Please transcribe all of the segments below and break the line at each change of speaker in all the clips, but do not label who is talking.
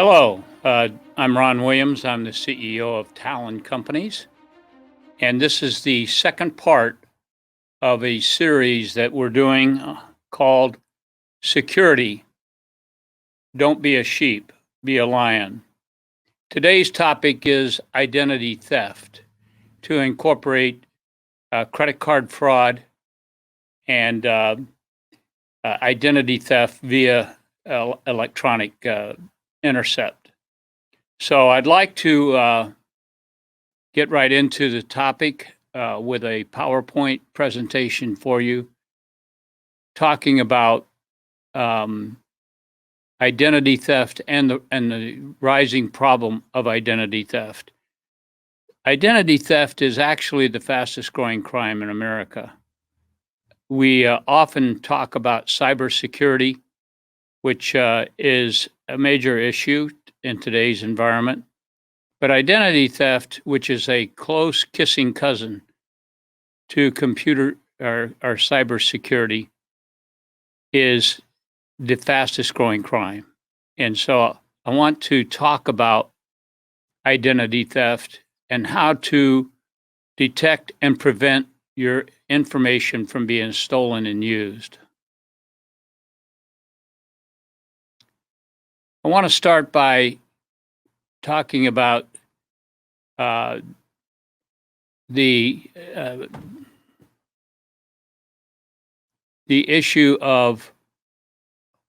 Hello, I'm Ron Williams. I'm the CEO of Talon Companies, and this is the second part of a series that we're doing called Security. Don't be a sheep, be a lion. Today's topic is identity theft, to incorporate credit card fraud and identity theft via electronic intercept. So I'd like to get right into the topic with a PowerPoint presentation for you, talking about identity theft and the rising problem of identity theft. Identity theft is actually the fastest growing crime in America. We often talk about cybersecurity, which is a major issue in today's environment. But identity theft, which is a close kissing cousin to computer or cybersecurity, is the fastest growing crime. And so I want to talk about identity theft and how to detect and prevent your information from being stolen and used. I want to start by talking about the issue of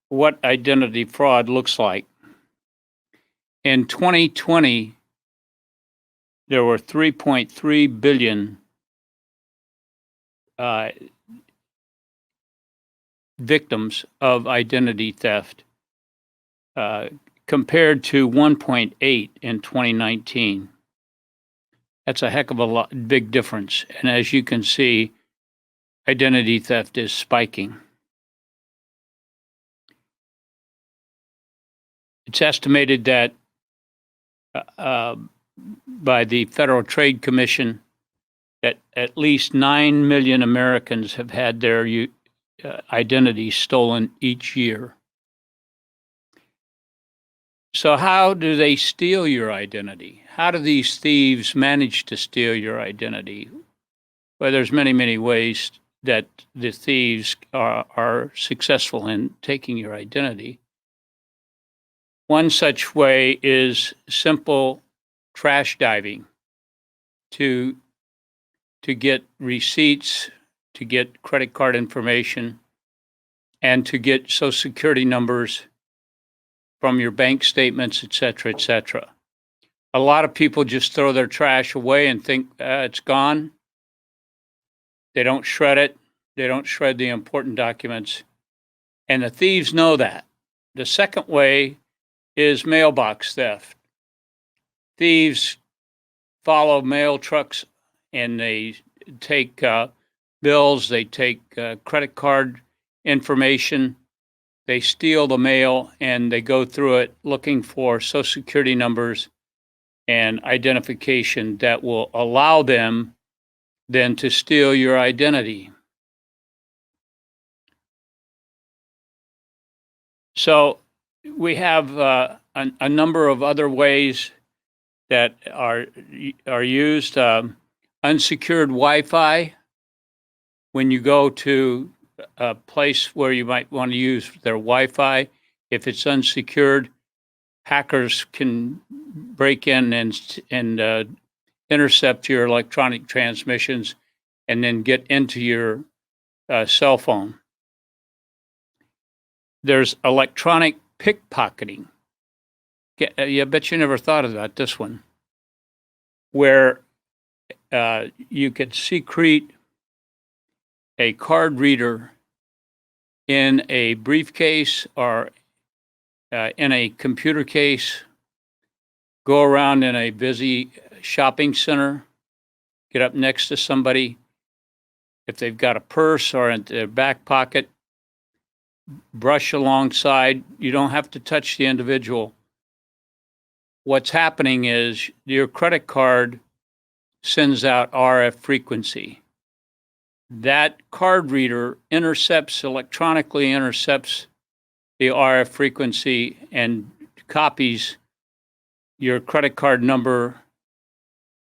what identity fraud looks like. In 2020, there were 3.3 billion victims of identity theft, compared to 1.8 in 2019. That's a heck of a big difference. And as you can see, identity theft is spiking. It's estimated that by the Federal Trade Commission that at least 9 million Americans have had their identities stolen each year. So how do they steal your identity? How do these thieves manage to steal your identity? Well, there's many, many ways that the thieves are successful in taking your identity. One such way is simple trash diving to get receipts, to get credit card information, and to get Social Security numbers from your bank statements, et cetera, et cetera. A lot of people just throw their trash away and think it's gone. They don't shred it. They don't shred the important documents. And the thieves know that. The second way is mailbox theft. Thieves follow mail trucks and they take bills, they take credit card information, they steal the mail, and they go through it looking for Social Security numbers and identification that will allow them then to steal your identity. So we have a number of other ways that are used. Unsecured Wi-Fi. When you go to a place where you might want to use their Wi-Fi, if it's unsecured, hackers can break in and intercept your electronic transmissions and then get into your cell phone. There's electronic pickpocketing. I bet you never thought about this one, where you could secrete a card reader in a briefcase or in a computer case, go around in a busy shopping center, get up next to somebody. If they've got a purse or in their back pocket, brush alongside. You don't have to touch the individual. What's happening is your credit card sends out RF frequency. That card reader electronically intercepts the RF frequency and copies your credit card number,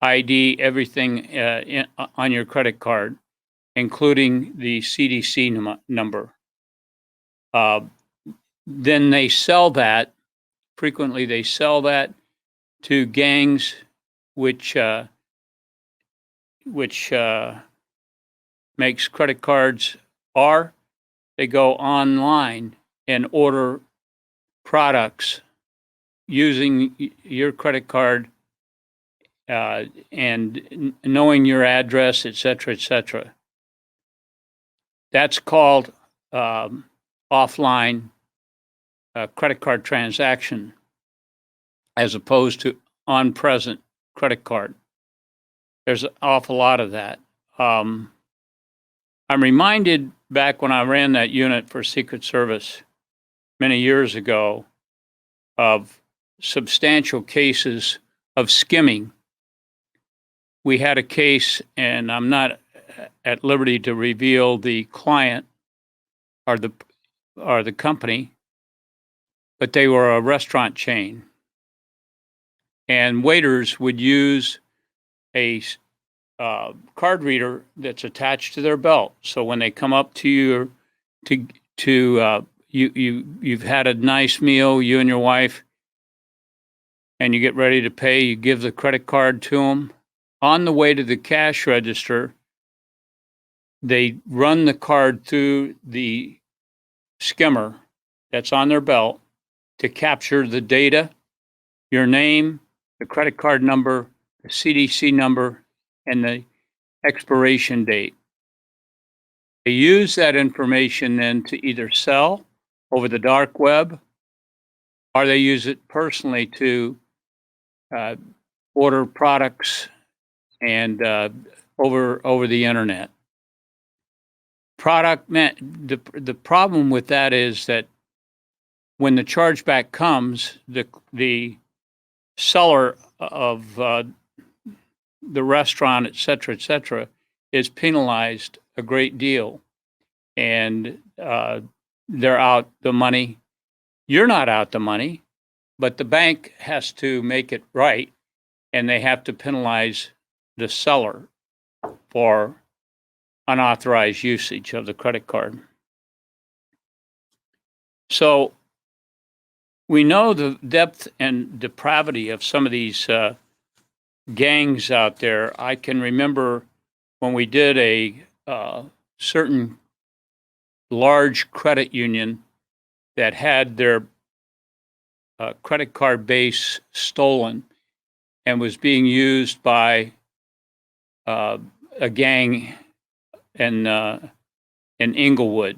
ID, everything on your credit card, including the CDC number. Then they sell that. Frequently, they sell that to gangs, which makes credit cards, or they go online and order products using your credit card and knowing your address, et cetera, et cetera. That's called offline credit card transaction, as opposed to on-present credit card. There's an awful lot of that. I'm reminded back when I ran that unit for Secret Service many years ago of substantial cases of skimming. We had a case, and I'm not at liberty to reveal the client or the company, but they were a restaurant chain. And waiters would use a card reader that's attached to their belt. So when they come up to you you've had a nice meal, you and your wife, and you get ready to pay, you give the credit card to them. On the way to the cash register, they run the card through the skimmer that's on their belt to capture the data, your name, the credit card number, the CDC number, and the expiration date. They use that information then to either sell over the dark web, or they use it personally to order products and over the internet. The problem with that is that when the chargeback comes, the seller of the restaurant, et cetera, is penalized a great deal, and they're out the money. You're not out the money, but the bank has to make it right, and they have to penalize the seller for unauthorized usage of the credit card. So we know the depth and depravity of some of these gangs out there. I can remember when we did a certain large credit union that had their credit card base stolen and was being used by a gang in Inglewood.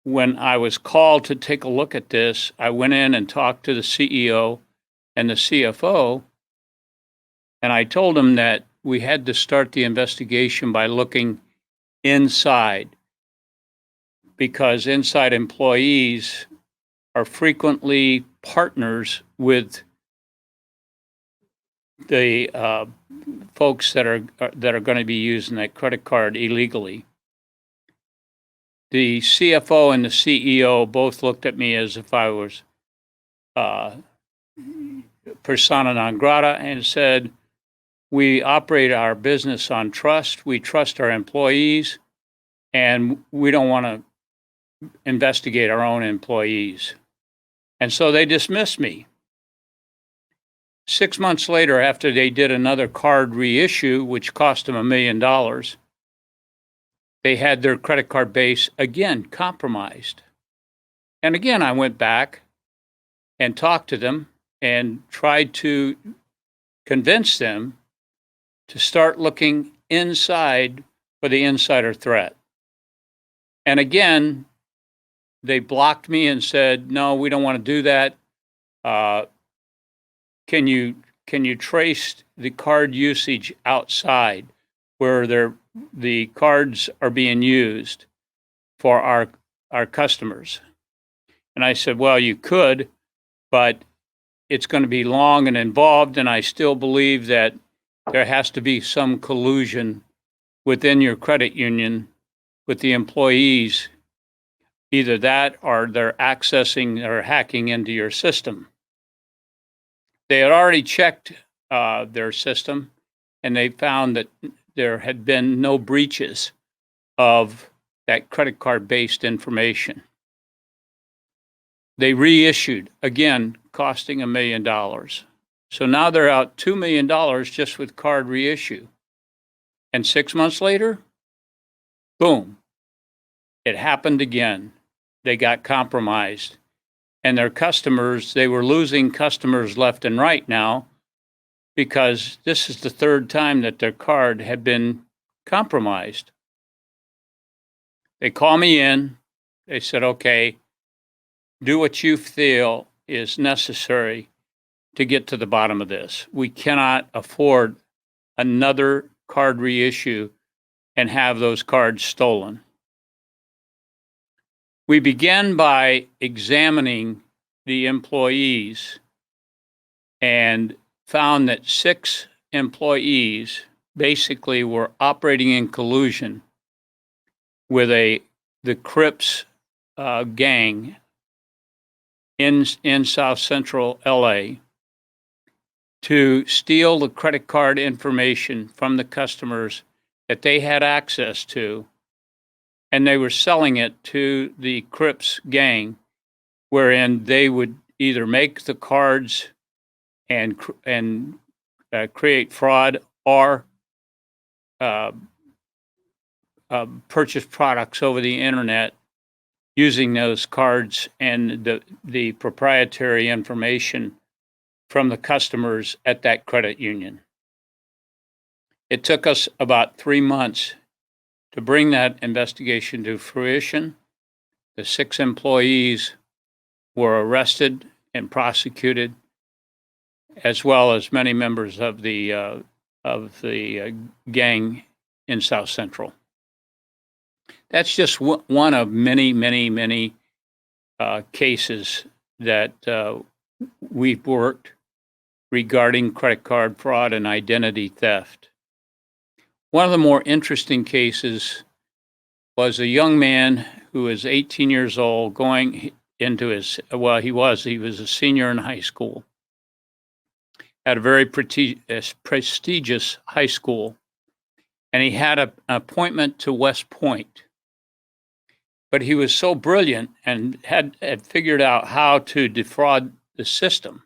When I was called to take a look at this, I went in and talked to the CEO and the CFO, and I told them that we had to start the investigation by looking inside, because inside employees are frequently partners with the folks that are going to be using that credit card illegally. The CFO and the CEO both looked at me as if I was persona non grata and said, we operate our business on trust. We trust our employees, and we don't want to investigate our own employees. And so they dismissed me. 6 months later, after they did another card reissue, which cost them $1 million, they had their credit card base again compromised. And again, I went back and talked to them and tried to convince them to start looking inside for the insider threat. And again, they blocked me and said, no, we don't want to do that. Can you trace the card usage outside where the cards are being used for our customers? And I said, well, you could, but it's going to be long and involved, and I still believe that there has to be some collusion within your credit union with the employees, either that or they're accessing or hacking into your system. They had already checked their system, and they found that there had been no breaches of that credit card-based information. They reissued, again, costing $1 million. So now they're out $2 million just with card reissue. And 6 months later, boom, it happened again. They got compromised. And their customers, they were losing customers left and right now because this is the third time that their card had been compromised. They call me in. They said, okay, do what you feel is necessary to get to the bottom of this. We cannot afford another card reissue and have those cards stolen. We began by examining the employees and found that 6 employees basically were operating in collusion with the Crips gang in South Central LA to steal the credit card information from the customers that they had access to, and they were selling it to the Crips gang, wherein they would either make the cards and create fraud or purchase products over the internet using those cards and the proprietary information from the customers at that credit union. It took us about 3 months to bring that investigation to fruition. The 6 employees were arrested and prosecuted, as well as many members of the gang in South Central. That's just one of many, many, many cases that we've worked regarding credit card fraud and identity theft. One of the more interesting cases was a young man who was 18 years old going into he was a senior in high school at a very prestigious high school, and he had an appointment to West Point. But he was so brilliant and had figured out how to defraud the system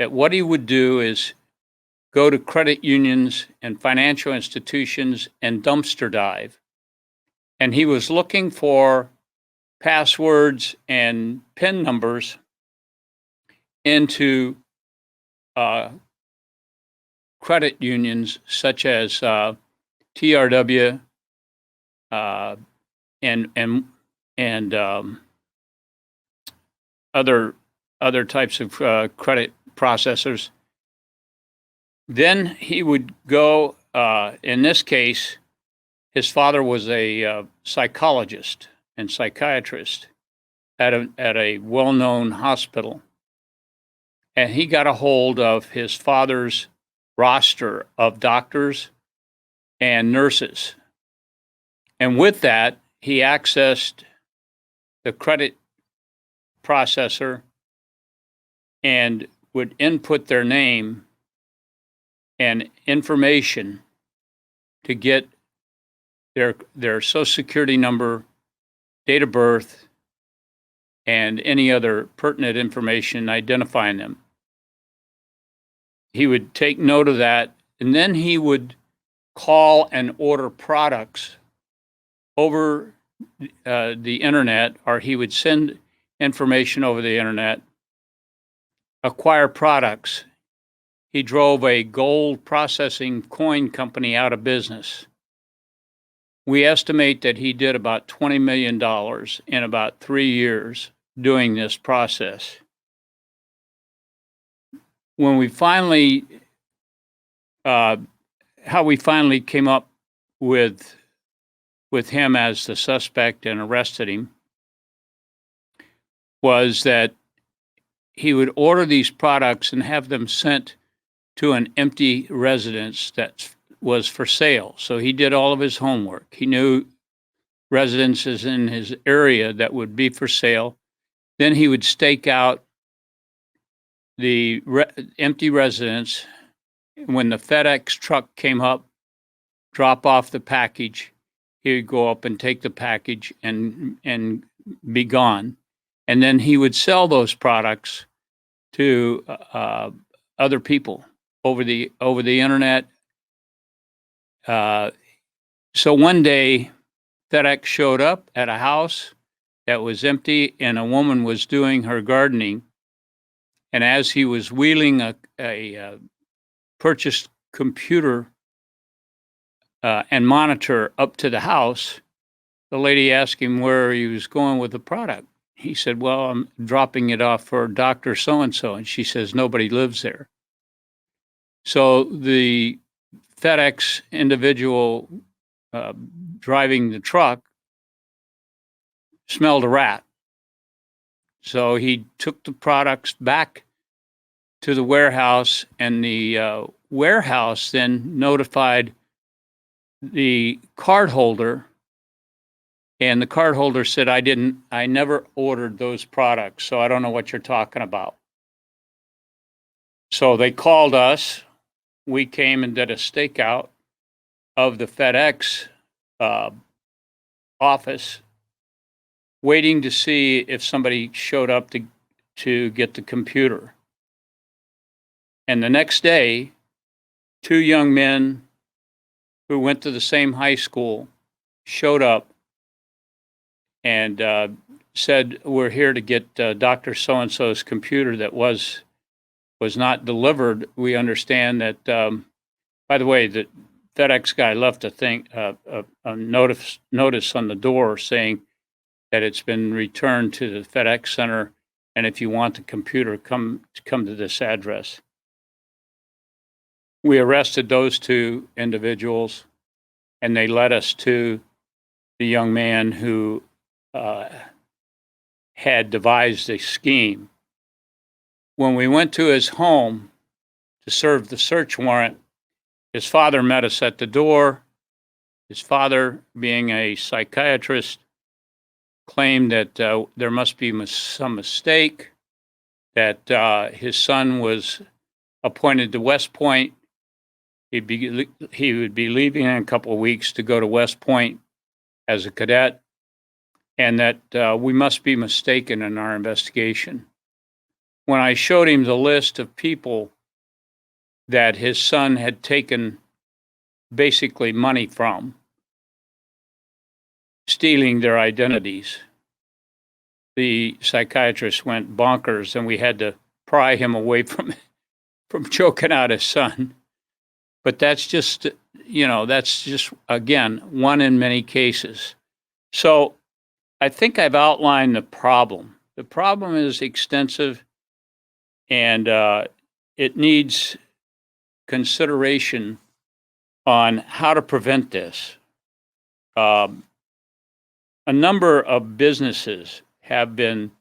that what he would do is go to credit unions and financial institutions and dumpster dive. And he was looking for passwords and PIN numbers into credit unions such as TRW and other types of credit processors. Then he would go, in this case, his father was a psychologist and psychiatrist at a well-known hospital. And he got a hold of his father's roster of doctors and nurses. And with that, he accessed the credit processor and would input their name and information to get their social security number, date of birth, and any other pertinent information identifying them. He would take note of that, and then he would call and order products over the internet, or he would send information over the internet, acquire products. He drove a gold processing coin company out of business. We estimate that he did about $20 million in about 3 years doing this process. When we finally, how we finally came up with him as the suspect and arrested him was that he would order these products and have them sent to an empty residence that was for sale. So he did all of his homework. He knew residences in his area that would be for sale. Then he would stake out the empty residence. When the FedEx truck came up, drop off the package, he would go up and take the package and be gone. And then he would sell those products to other people over the internet. So one day, FedEx showed up at a house that was empty, and a woman was doing her gardening. And as he was wheeling a purchased computer and monitor up to the house, the lady asked him where he was going with the product. He said, "Well, I'm dropping it off for Dr. So-and-so." And she says, "Nobody lives there." So the FedEx individual driving the truck smelled a rat. So he took the products back to the warehouse, and the warehouse then notified the cardholder, and the cardholder said, I never ordered those products, so I don't know what you're talking about. So they called us. We came and did a stakeout of the FedEx office, waiting to see if somebody showed up to get the computer. And the next day, two young men who went to the same high school showed up and said, "We're here to get Dr. So-and-so's computer that was not delivered. We understand that." By the way, the FedEx guy left a notice on the door saying that it's been returned to the FedEx center, and if you want the computer, come to this address. We arrested those two individuals, and they led us to the young man who had devised a scheme. When we went to his home to serve the search warrant, his father met us at the door. His father, being a psychiatrist, claimed that there must be some mistake, that his son was appointed to West Point. He would be leaving in a couple of weeks to go to West Point as a cadet, and that we must be mistaken in our investigation. When I showed him the list of people that his son had taken basically money from, stealing their identities, the psychiatrist went bonkers, and we had to pry him away from choking out his son. But that's just, again, one in many cases. So I think I've outlined the problem. The problem is extensive, and it needs consideration on how to prevent this. A number of businesses have been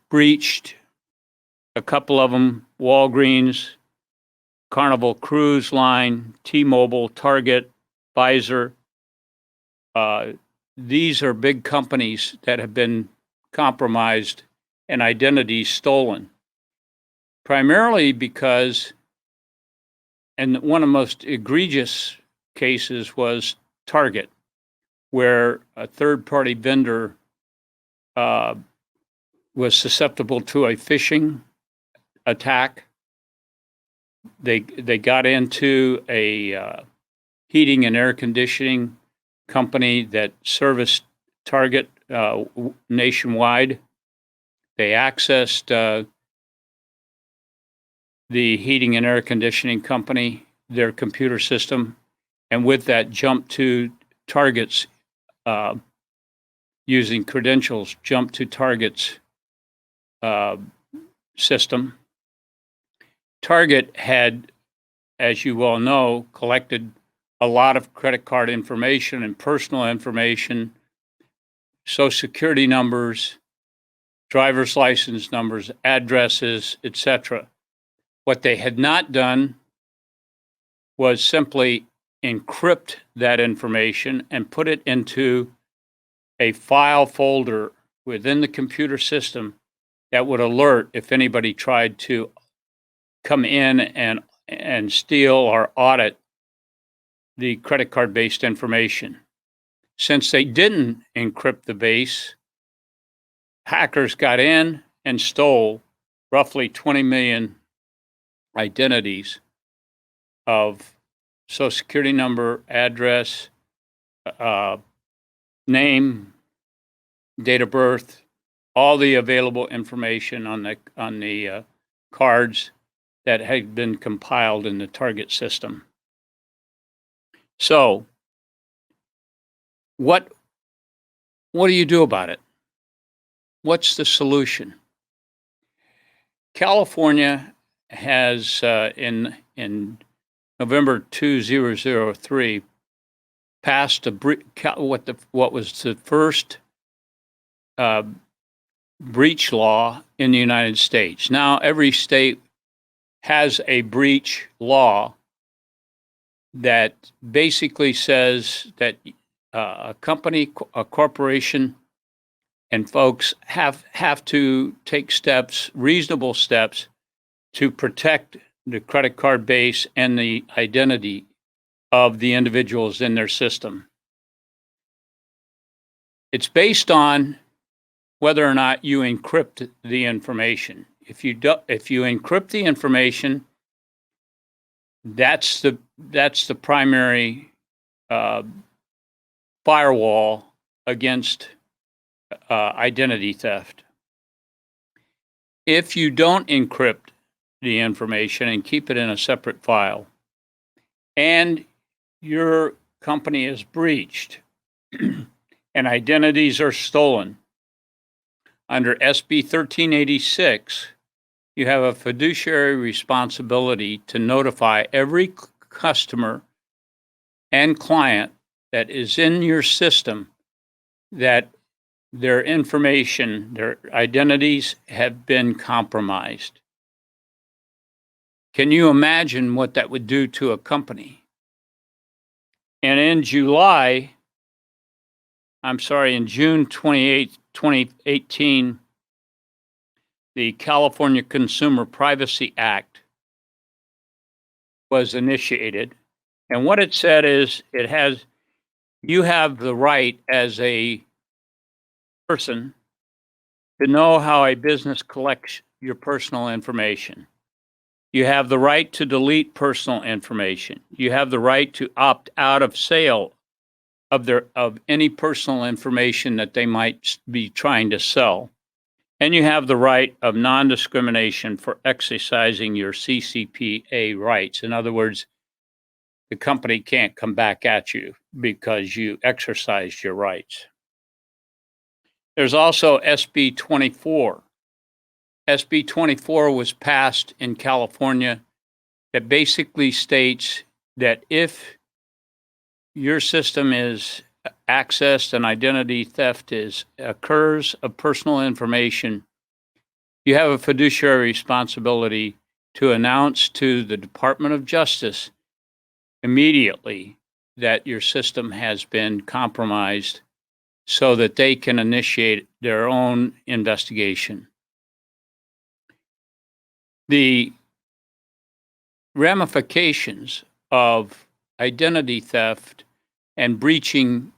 breached. A couple of them: Walgreens, Carnival Cruise Line, T-Mobile, Target, Pfizer. These are big companies that have been compromised and identities stolen, primarily because, and one of the most egregious cases was Target, where a third-party vendor was susceptible to a phishing attack. They got into a heating and air conditioning company that serviced Target nationwide. They accessed the heating and air conditioning company, their computer system, and with that jumped to Target's, using credentials, jumped to Target's system. Target had, as you well know, collected a lot of credit card information and personal information, Social Security numbers, driver's license numbers, addresses, etc. What they had not done was simply encrypt that information and put it into a file folder within the computer system that would alert if anybody tried to come in and steal or audit the credit card based information. Since they didn't encrypt the base, hackers got in and stole roughly 20 million identities of social security number, address, name, date of birth, all the available information on the cards that had been compiled in the target system. So, what do you do about it? What's the solution? California has in November 2003 passed what was the first breach law in the United States. Now every state has a breach law that basically says that a company, a corporation, and folks have to take steps, reasonable steps, to protect the credit card base and the identity of the individuals in their system. It's based on whether or not you encrypt the information. If you encrypt the information, that's the primary firewall against identity theft. If you don't encrypt the information and keep it in a separate file, and your company is breached and identities are stolen, under SB 1386, you have a fiduciary responsibility to notify every customer and client that is in your system that their information, their identities have been compromised. Can you imagine what that would do to a company? And in June 28, 2018, the California Consumer Privacy Act was initiated. And what it said is you have the right as a person to know how a business collects your personal information. You have the right to delete personal information. You have the right to opt out of sale of any personal information that they might be trying to sell. And you have the right of non-discrimination for exercising your CCPA rights. In other words, the company can't come back at you because you exercised your rights. There's also SB 24. SB 24 was passed in California that basically states that if your system is accessed and identity theft occurs of personal information, you have a fiduciary responsibility to announce to the Department of Justice immediately that your system has been compromised so that they can initiate their own investigation. The ramifications of identity theft and breaching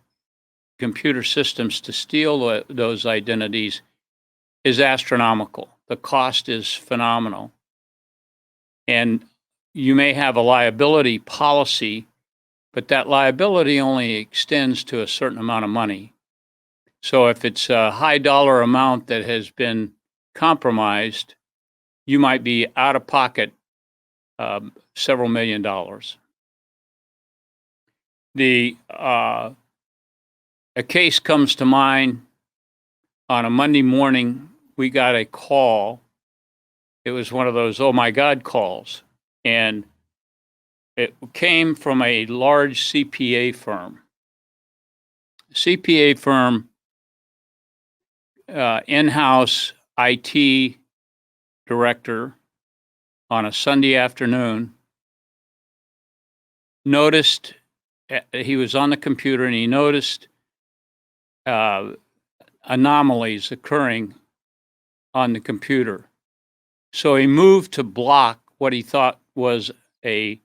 computer systems to steal those identities is astronomical. The cost is phenomenal. And you may have a liability policy, but that liability only extends to a certain amount of money. So if it's a high dollar amount that has been compromised, you might be out of pocket several $1 million. A case comes to mind. On a Monday morning, we got a call. It was one of those, oh my God calls. And it came from a large CPA firm. CPA firm, in-house IT director on a Sunday afternoon noticed, he was on the computer and he noticed anomalies occurring on the computer. So he moved to block what he thought was a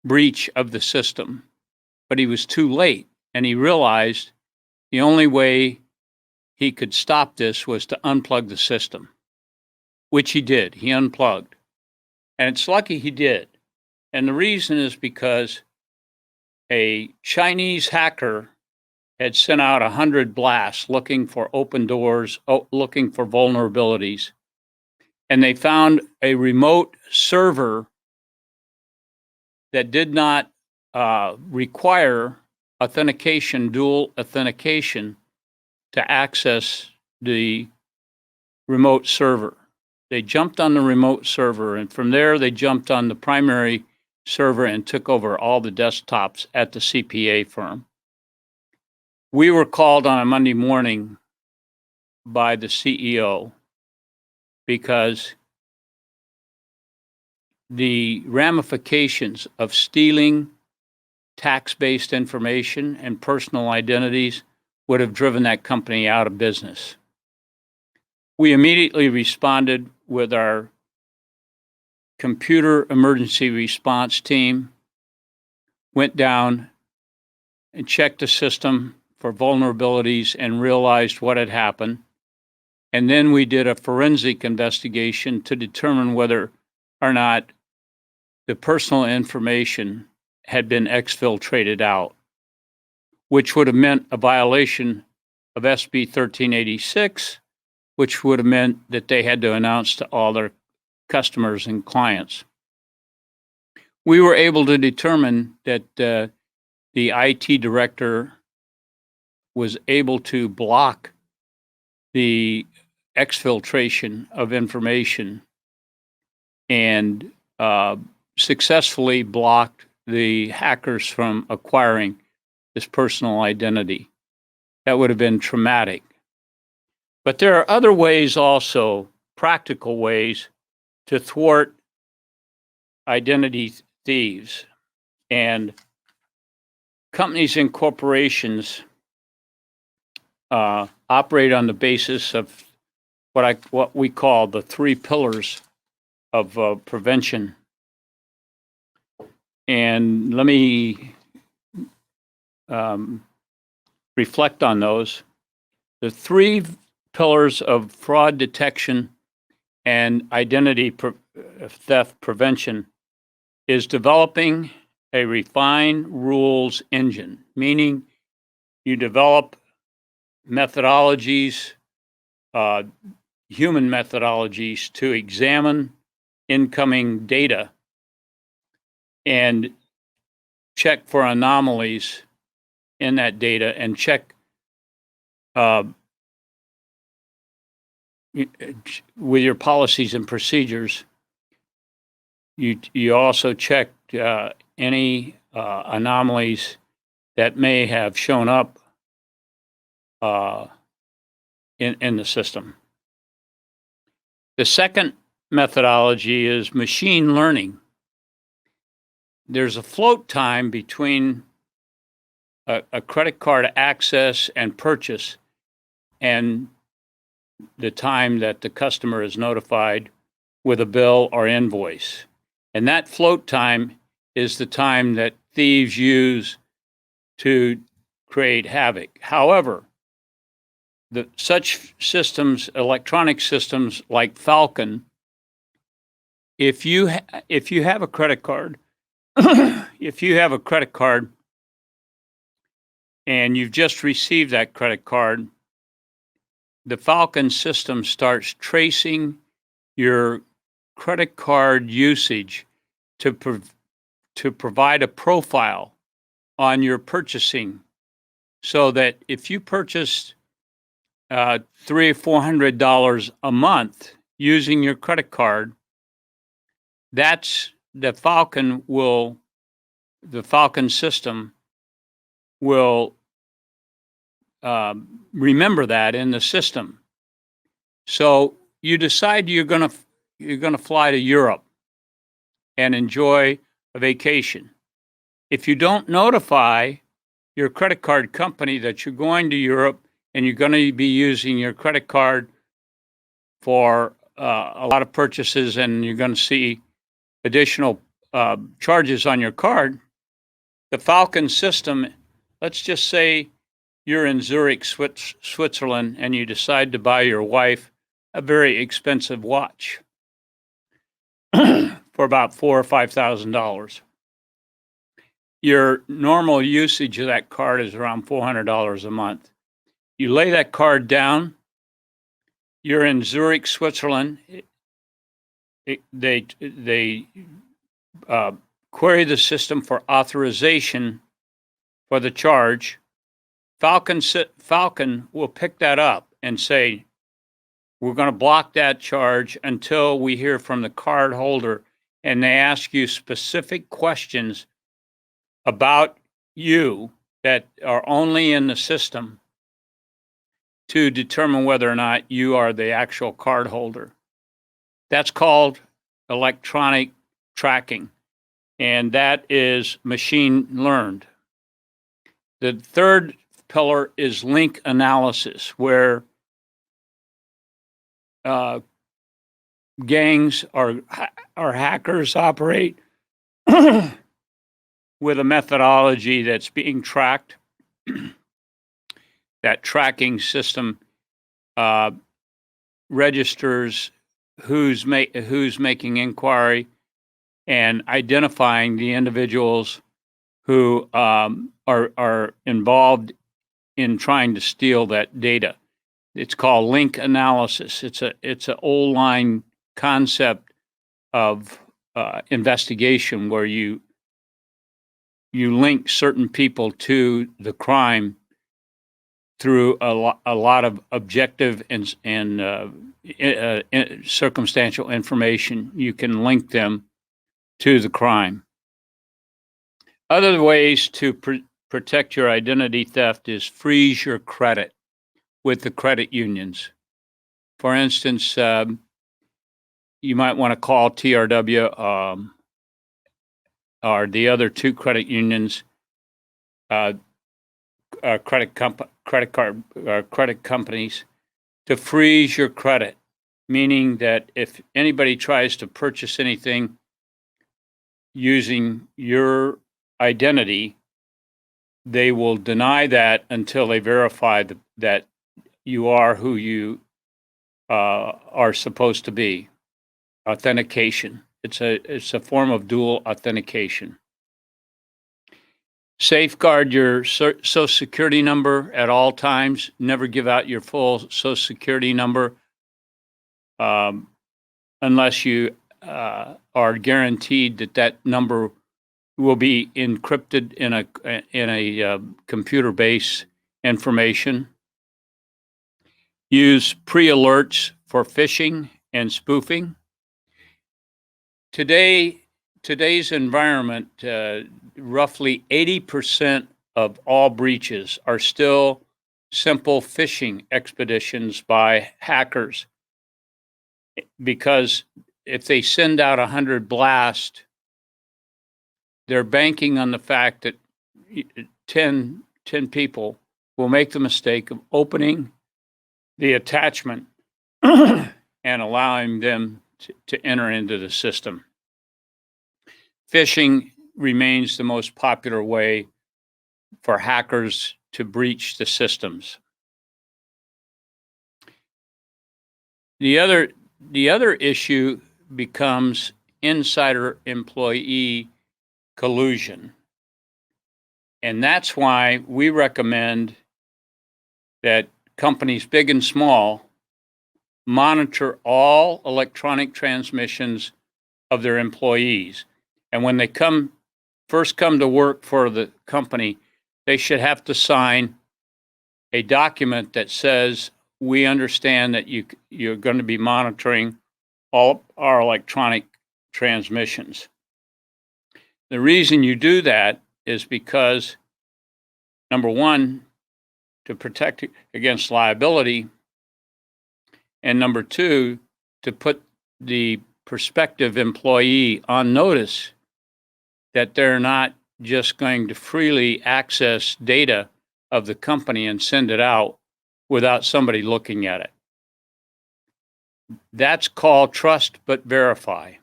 breach of the system, but he was too late, and he realized the only way he could stop this was to unplug the system, which he did. He unplugged. And it's lucky he did. And the reason is because a Chinese hacker had sent out 100 blasts looking for open doors, looking for vulnerabilities. And they found a remote server that did not require authentication, dual authentication, to access the remote server. They jumped on the remote server, and from there they jumped on the primary server and took over all the desktops at the CPA firm. We were called on a Monday morning by the CEO because the ramifications of stealing tax-based information and personal identities would have driven that company out of business. We immediately responded with our computer emergency response team, went down and checked the system for vulnerabilities and realized what had happened. And then we did a forensic investigation to determine whether or not the personal information had been exfiltrated out, which would have meant a violation of SB 1386, which would have meant that they had to announce to all their customers and clients. We were able to determine that the IT director was able to block the exfiltration of information and successfully blocked the hackers from acquiring this personal identity. That would have been traumatic. But there are other ways also, practical ways, to thwart identity thieves. And companies and corporations operate on the basis of what we call the 3 pillars of prevention. And let me reflect on those. The 3 pillars of fraud detection and identity theft prevention is developing a refined rules engine, meaning you develop methodologies, human methodologies to examine incoming data and check for anomalies in that data and check with your policies and procedures. You also check any anomalies that may have shown up in the system. The second methodology is machine learning. There's a float time between a credit card access and purchase and the time that the customer is notified with a bill or invoice. And that float time is the time that thieves use to create havoc. However, such systems, electronic systems like Falcon, if you have a credit card, if you have a credit card and you've just received that credit card, the Falcon system starts tracing your credit card usage to provide a profile on your purchasing, so that if you purchased $300 or $400 a month using your credit card, that's the Falcon system will remember that in the system. So you decide you're gonna fly to Europe and enjoy a vacation. If you don't notify your credit card company that you're going to Europe and you're going to be using your credit card for a lot of purchases and you're going to see additional charges on your card, the Falcon system, let's just say you're in Zurich, Switzerland, and you decide to buy your wife a very expensive watch for about $4,000 or $5,000. Your normal usage of that card is around $400 a month. You lay that card down, you're in Zurich, Switzerland. They query the system for authorization for the charge. Falcon will pick that up and say, we're going to block that charge until we hear from the card holder, and they ask you specific questions about you that are only in the system to determine whether or not you are the actual card holder. That's called electronic tracking, and that is machine learned. The third pillar is link analysis, where gangs or hackers operate with a methodology that's being tracked. That tracking system registers who's making inquiry and identifying the individuals who are involved in trying to steal that data. It's called link analysis. It's an old line concept of investigation where you link certain people to the crime through a lot of objective and circumstantial information. You can link them to the crime. Other ways to protect your identity theft is freeze your credit with the credit unions. For instance, you might want to call TRW or the other two credit unions, credit companies, to freeze your credit, meaning that if anybody tries to purchase anything using your identity, they will deny that until they verify that you are who you are supposed to be. Authentication. It's a form of dual authentication. Safeguard your Social Security number at all times. Never give out your full Social Security number unless you are guaranteed that number will be encrypted in a computer-based information. Use pre-alerts for phishing and spoofing. Today's environment, roughly 80% of all breaches are still simple phishing expeditions by hackers. Because if they send out 100 blasts, they're banking on the fact that 10 people will make the mistake of opening the attachment and allowing them to enter into the system. Phishing remains the most popular way for hackers to breach the systems. The other issue becomes insider employee collusion. And that's why we recommend that companies big and small monitor all electronic transmissions of their employees. And when they first come to work for the company, they should have to sign a document that says, we understand that you're going to be monitoring all our electronic transmissions. The reason you do that is because, number one, to protect against liability, and number two, to put the prospective employee on notice that they're not just going to freely access data of the company and send it out without somebody looking at it. That's called trust but verify.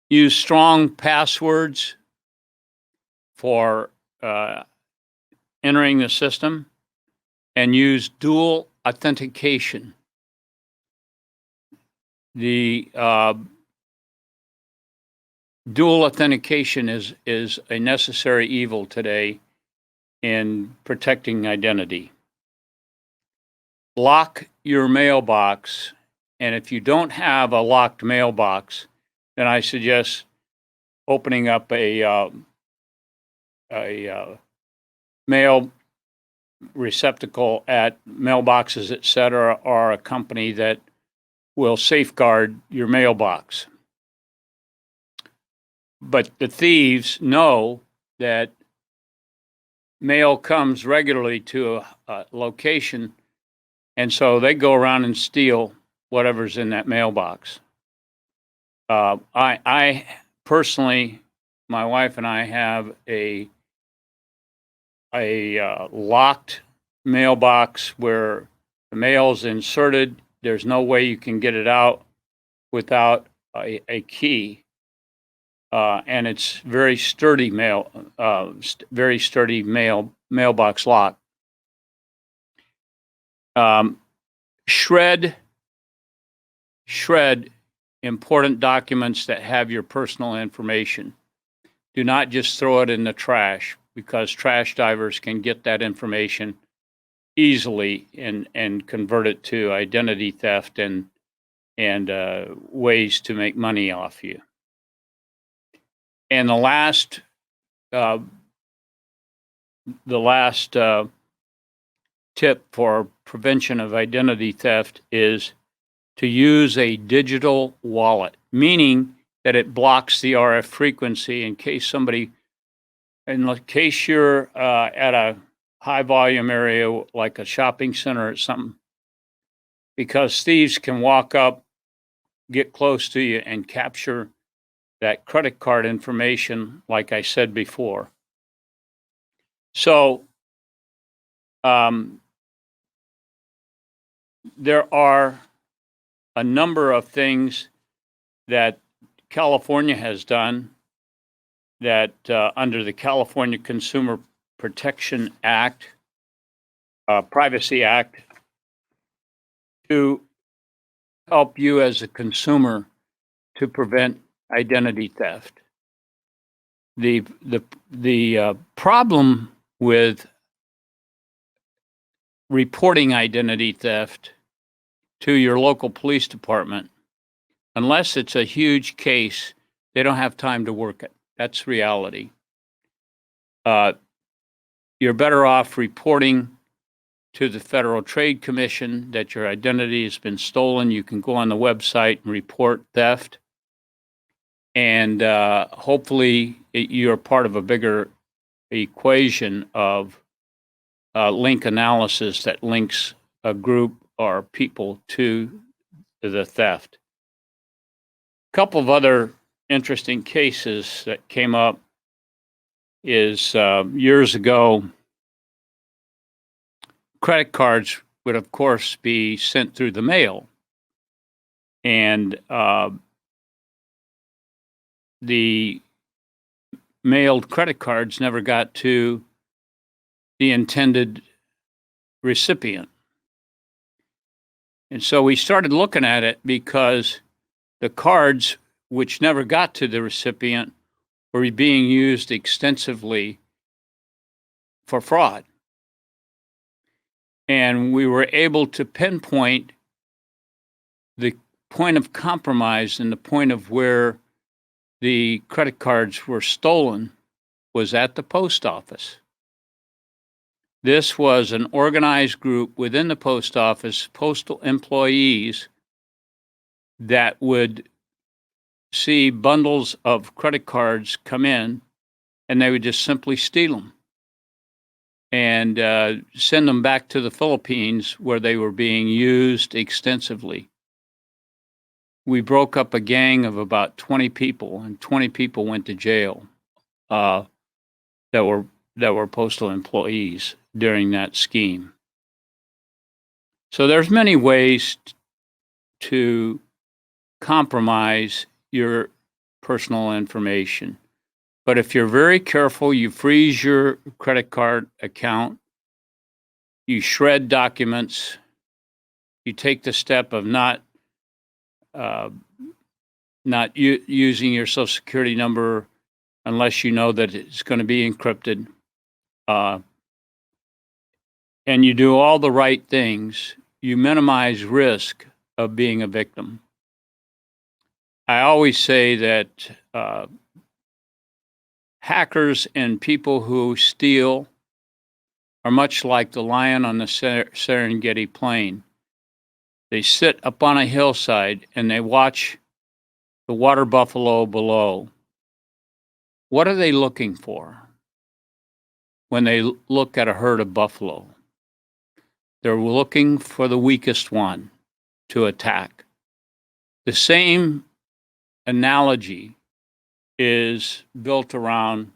Use strong passwords for entering the system, and use dual authentication. The dual authentication is a necessary evil today in protecting identity. Lock your mailbox, and if you don't have a locked mailbox, then I suggest opening up a mail receptacle at mailboxes, etc., or a company that will safeguard your mailbox. But the thieves know that mail comes regularly to a location, and so they go around and steal whatever's in that mailbox. I personally, my wife and I have a locked mailbox where the mail's inserted. There's no way you can get it out without a key. And it's very sturdy mailbox lock. Shred important documents that have your personal information. Do not just throw it in the trash, because trash divers can get that information easily and convert it to identity theft and ways to make money off you. And the last tip for prevention of identity theft is to use a digital wallet, meaning that it blocks the RF frequency in case you're at a high volume area like a shopping center or something, because thieves can walk up, get close to you, and capture that credit card information, like I said before. So there are a number of things that California has done that under the California Consumer Protection Act, Privacy Act, to help you as a consumer to prevent identity theft. The problem with reporting identity theft to your local police department, unless it's a huge case, they don't have time to work it. That's reality. You're better off reporting to the Federal Trade Commission that your identity has been stolen. You can go on the website and report theft. And hopefully you're part of a bigger equation of link analysis that links a group or people to the theft. A couple of other interesting cases that came up is years ago, credit cards would, of course, be sent through the mail. And the mailed credit cards never got to the intended recipient. And so we started looking at it because the cards which never got to the recipient were being used extensively for fraud. And we were able to pinpoint the point of compromise and the point of where the credit cards were stolen was at the post office. This was an organized group within the post office, postal employees that would see bundles of credit cards come in, and they would just simply steal them and send them back to the Philippines, where they were being used extensively. We broke up a gang of about 20 people, and 20 people went to jail that were postal employees during that scheme. So there's many ways to compromise your personal information. But if you're very careful, you freeze your credit card account, you shred documents, you take the step of not using your social security number unless you know that it's going to be encrypted, and you do all the right things, you minimize risk of being a victim. I always say that hackers and people who steal are much like the lion on the Serengeti plain. They sit up on a hillside and they watch the water buffalo below. What are they looking for when they look at a herd of buffalo? They're looking for the weakest one to attack. The same analogy is built around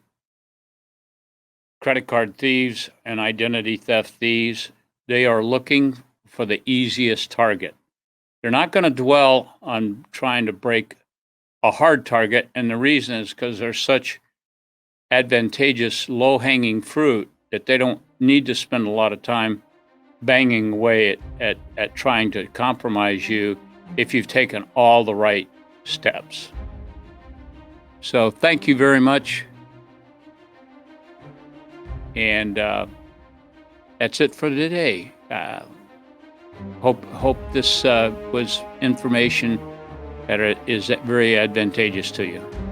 credit card thieves and identity theft thieves. They are looking for the easiest target. They're not going to dwell on trying to break a hard target, and the reason is because they're such advantageous, low-hanging fruit that they don't need to spend a lot of time banging away at trying to compromise you if you've taken all the right steps. So thank you very much. And that's it for today. Hope this was information that is very advantageous to you.